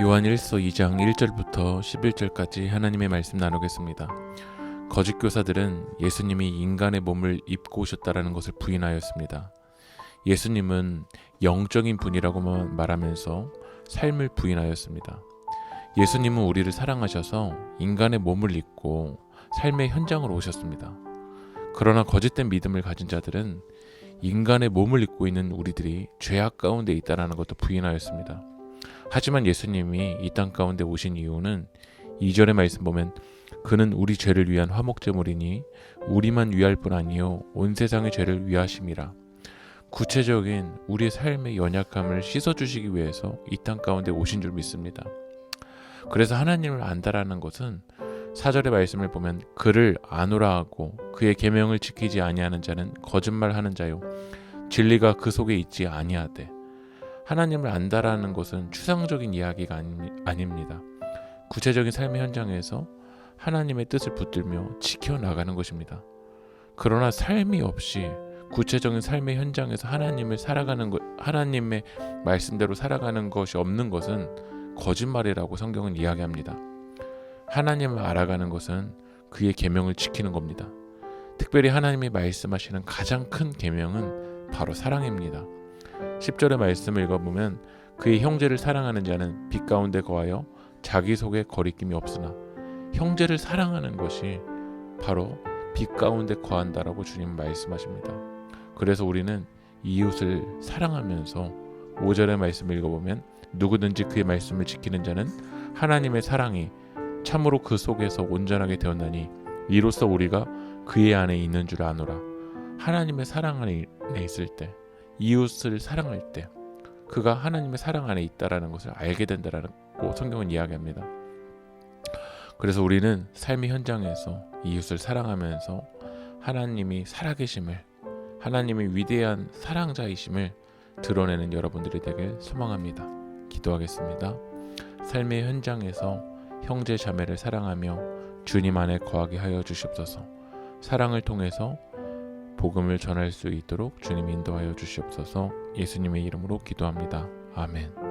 요한 1서 2장 1절부터 11절까지 하나님의 말씀 나누겠습니다. 거짓 교사들은 예수님이 인간의 몸을 입고 오셨다라는 것을 부인하였습니다. 예수님은 영적인 분이라고만 말하면서 삶을 부인하였습니다. 예수님은 우리를 사랑하셔서 인간의 몸을 입고 삶의 현장으로 오셨습니다. 그러나 거짓된 믿음을 가진 자들은 인간의 몸을 입고 있는 우리들이 죄악 가운데 있다는 것도 부인하였습니다. 하지만 예수님이 이 땅 가운데 오신 이유는 2절의 말씀 보면 그는 우리 죄를 위한 화목제물이니 우리만 위할 뿐 아니요 온 세상의 죄를 위하심이라. 구체적인 우리의 삶의 연약함을 씻어주시기 위해서 이 땅 가운데 오신 줄 믿습니다. 그래서 하나님을 안다라는 것은 4절의 말씀을 보면 그를 아노라 하고 그의 계명을 지키지 아니하는 자는 거짓말하는 자요 진리가 그 속에 있지 아니하되. 하나님을 안다라는 것은 추상적인 이야기가 아닙니다. 구체적인 삶의 현장에서 하나님의 뜻을 붙들며 지켜나가는 것입니다. 그러나 삶이 없이 구체적인 삶의 현장에서 하나님의 말씀대로 살아가는 것이 없는 것은 거짓말이라고 성경은 이야기합니다. 하나님을 알아가는 것은 그의 계명을 지키는 겁니다. 특별히 하나님이 말씀하시는 가장 큰 계명은 바로 사랑입니다. 10절의 말씀을 읽어보면 그의 형제를 사랑하는 자는 빛 가운데 거하여 자기 속에 거리낌이 없으나. 형제를 사랑하는 것이 바로 빛 가운데 거한다라고 주님 말씀하십니다. 그래서 우리는 이웃을 사랑하면서 5절의 말씀을 읽어보면 누구든지 그의 말씀을 지키는 자는 하나님의 사랑이 참으로 그 속에서 온전하게 되었나니 이로써 우리가 그의 안에 있는 줄 아노라. 하나님의 사랑 안에 있을 때, 이웃을 사랑할 때 그가 하나님의 사랑 안에 있다라는 것을 알게 된다라고 성경은 이야기합니다. 그래서 우리는 삶의 현장에서 이웃을 사랑하면서 하나님이 살아계심을, 하나님이 위대한 사랑자이심을 드러내는 여러분들이 되길 소망합니다. 기도하겠습니다. 삶의 현장에서 형제 자매를 사랑하며 주님 안에 거하게 하여 주시옵소서. 사랑을 통해서 복음을 전할 수 있도록 주님 인도하여 주시옵소서. 예수님의 이름으로 기도합니다. 아멘.